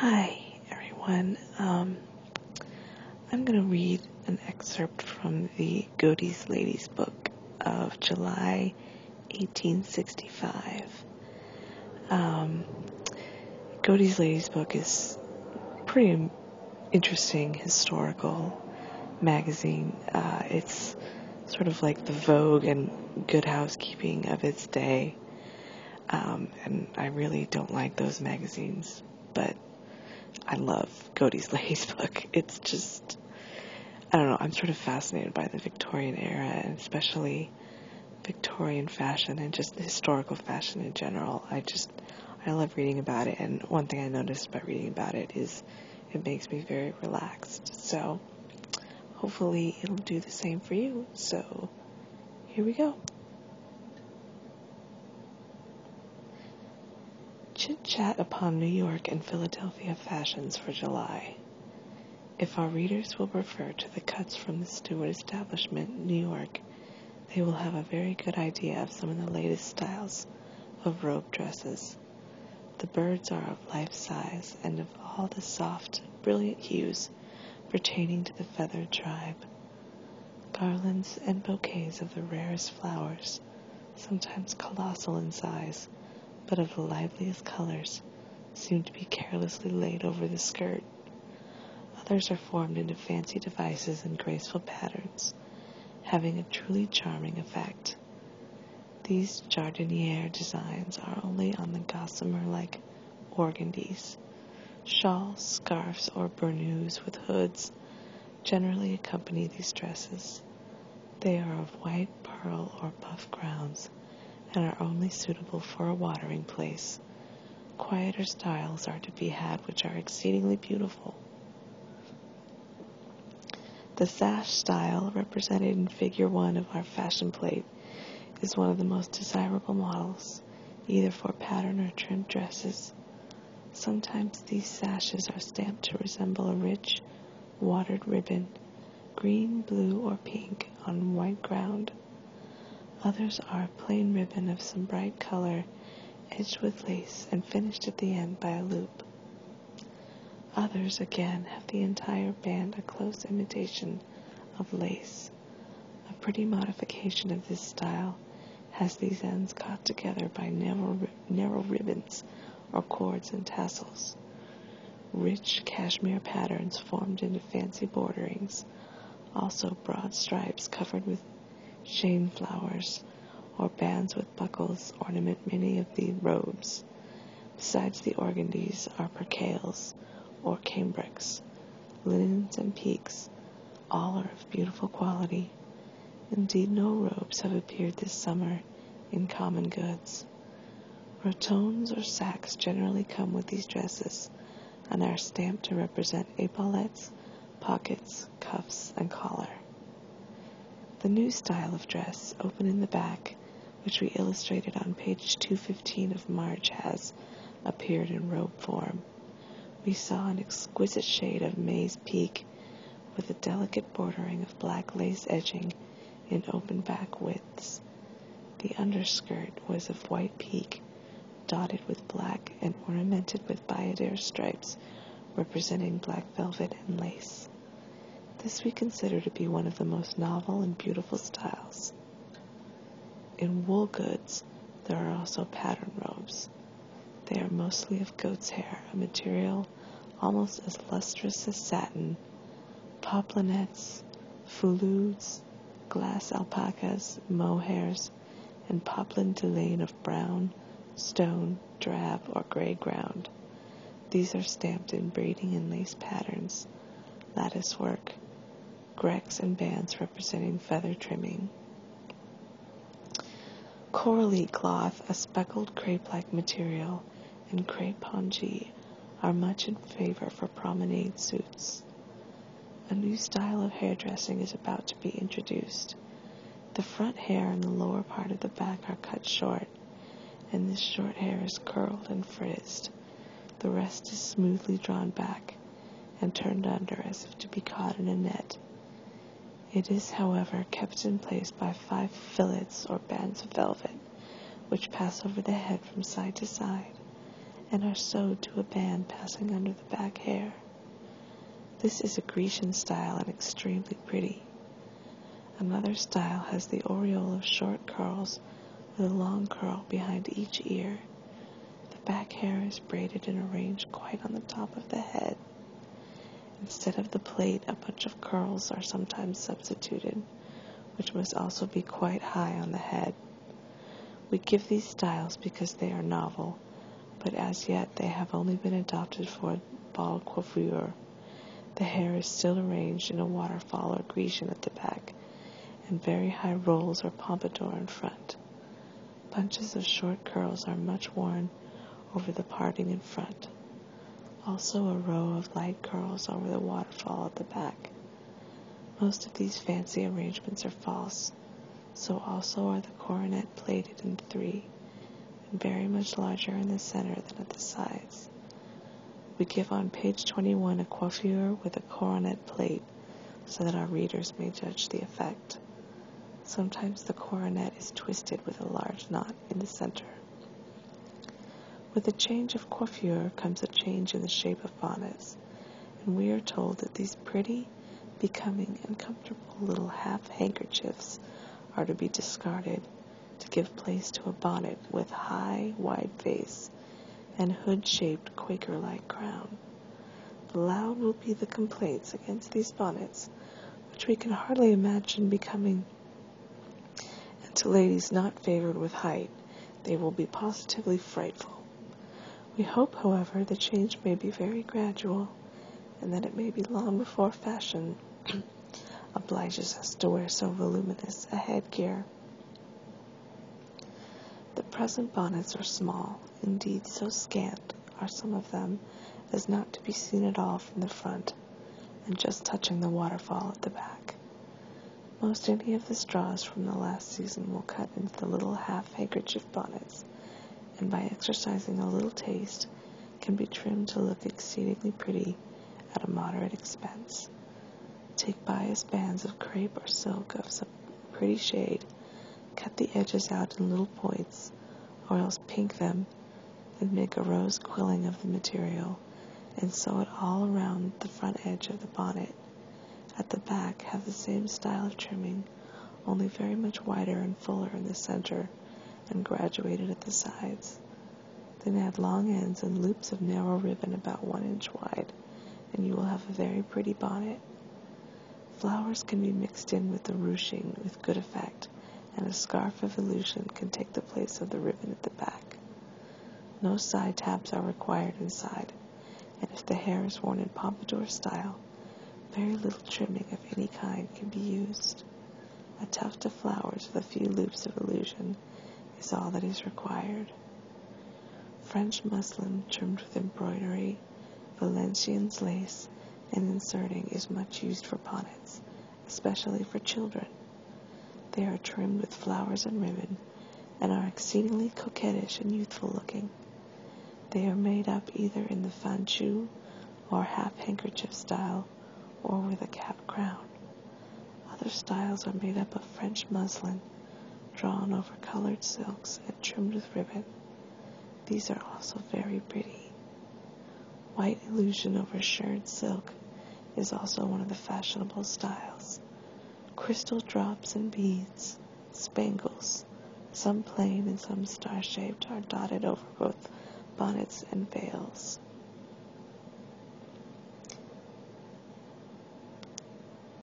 Hi, everyone. I'm going to read an excerpt from the Godey's Ladies book of July 1865. Godey's Ladies book is pretty interesting historical magazine. It's sort of like the Vogue and Good Housekeeping of its day. And I really don't like those magazines, but I love Godey's Ladies book. It's just, I don't know, I'm sort of fascinated by the Victorian era, and especially Victorian fashion and just historical fashion in general. I love reading about it, and one thing I noticed by reading about it is it makes me very relaxed. So hopefully it'll do the same for you. So here we go. Chit-chat upon New York and Philadelphia fashions for July. If our readers will refer to the cuts from the Stewart establishment, New York, they will have a very good idea of some of the latest styles of robe dresses. The birds are of life size and of all the soft, brilliant hues pertaining to the feathered tribe. Garlands and bouquets of the rarest flowers, sometimes colossal in size, but of the liveliest colors, seem to be carelessly laid over the skirt. Others are formed into fancy devices and graceful patterns, having a truly charming effect. These jardiniere designs are only on the gossamer-like organdies. Shawls, scarfs, or burnous with hoods generally accompany these dresses. They are of white, pearl, or buff grounds, and are only suitable for a watering place. Quieter styles are to be had which are exceedingly beautiful. The sash style, represented in Figure 1 of our fashion plate, is one of the most desirable models, either for pattern or trimmed dresses. Sometimes these sashes are stamped to resemble a rich, watered ribbon, green, blue, or pink, on white ground. Others are a plain ribbon of some bright color, edged with lace and finished at the end by a loop. Others, again, have the entire band a close imitation of lace. A pretty modification of this style has these ends caught together by narrow ribbons or cords and tassels. Rich cashmere patterns formed into fancy borderings, also broad stripes covered with shane flowers, or bands with buckles ornament many of the robes. Besides the organdies are percales, or cambrics, linens, and peaks. All are of beautiful quality. Indeed, no robes have appeared this summer in common goods. Rotondes or sacques generally come with these dresses, and are stamped to represent epaulettes, pockets, cuffs, and collar. The new style of dress, open in the back, which we illustrated on page 215 of Marge, has appeared in robe form. We saw an exquisite shade of maize peak with a delicate bordering of black lace edging in open back widths. The underskirt was of white peak, dotted with black and ornamented with bayadere stripes representing black velvet and lace. This we consider to be one of the most novel and beautiful styles. In wool goods, there are also pattern robes. They are mostly of goat's hair, a material almost as lustrous as satin. Poplainettes, foulouds, glass alpacas, mohairs, and poplin delaine of brown, stone, drab, or gray ground. These are stamped in braiding and lace patterns, lattice work, grecques and bands representing feather trimming. Corally cloth, a speckled crepe-like material, and crepe pongee are much in favor for promenade suits. A new style of hairdressing is about to be introduced. The front hair and the lower part of the back are cut short, and this short hair is curled and frizzed. The rest is smoothly drawn back and turned under as if to be caught in a net. It is, however, kept in place by 5 fillets or bands of velvet, which pass over the head from side to side, and are sewed to a band passing under the back hair. This is a Grecian style and extremely pretty. Another style has the aureole of short curls with a long curl behind each ear. The back hair is braided and arranged quite on the top of the head. Instead of the plait, a bunch of curls are sometimes substituted, which must also be quite high on the head. We give these styles because they are novel, but as yet they have only been adopted for ball coiffure. The hair is still arranged in a waterfall or Grecian at the back, and very high rolls or pompadour in front. Bunches of short curls are much worn over the parting in front. Also a row of light curls over the waterfall at the back. Most of these fancy arrangements are false, so also are the coronet plaited in 3, and very much larger in the center than at the sides. We give on page 21 a coiffure with a coronet plait, so that our readers may judge the effect. Sometimes the coronet is twisted with a large knot in the center. With a change of coiffure comes a change in the shape of bonnets, and we are told that these pretty, becoming, and comfortable little half-handkerchiefs are to be discarded to give place to a bonnet with high, wide face and hood-shaped Quaker-like crown. Loud will be the complaints against these bonnets, which we can hardly imagine becoming, and to ladies not favored with height, they will be positively frightful. We hope, however, the change may be very gradual, and that it may be long before fashion obliges us to wear so voluminous a headgear. The present bonnets are small, indeed so scant are some of them as not to be seen at all from the front, and just touching the waterfall at the back. Most any of the straws from the last season will cut into the little half-handkerchief bonnets, and by exercising a little taste, can be trimmed to look exceedingly pretty at a moderate expense. Take bias bands of crepe or silk of some pretty shade, cut the edges out in little points, or else pink them, and make a rose quilling of the material, and sew it all around the front edge of the bonnet. At the back, have the same style of trimming, only very much wider and fuller in the center, and graduated at the sides. Then add long ends and loops of narrow ribbon about 1 inch wide, and you will have a very pretty bonnet. Flowers can be mixed in with the ruching with good effect, and a scarf of illusion can take the place of the ribbon at the back. No side tabs are required inside, and if the hair is worn in pompadour style, very little trimming of any kind can be used. A tuft of flowers with a few loops of illusion is all that is required. French muslin trimmed with embroidery, Valenciennes lace, and inserting is much used for bonnets, especially for children. They are trimmed with flowers and ribbon, and are exceedingly coquettish and youthful looking. They are made up either in the fanchou or half-handkerchief style, or with a cap crown. Other styles are made up of French muslin, drawn over colored silks and trimmed with ribbon. These are also very pretty. White illusion over shirred silk is also one of the fashionable styles. Crystal drops and beads, spangles, some plain and some star-shaped, are dotted over both bonnets and veils.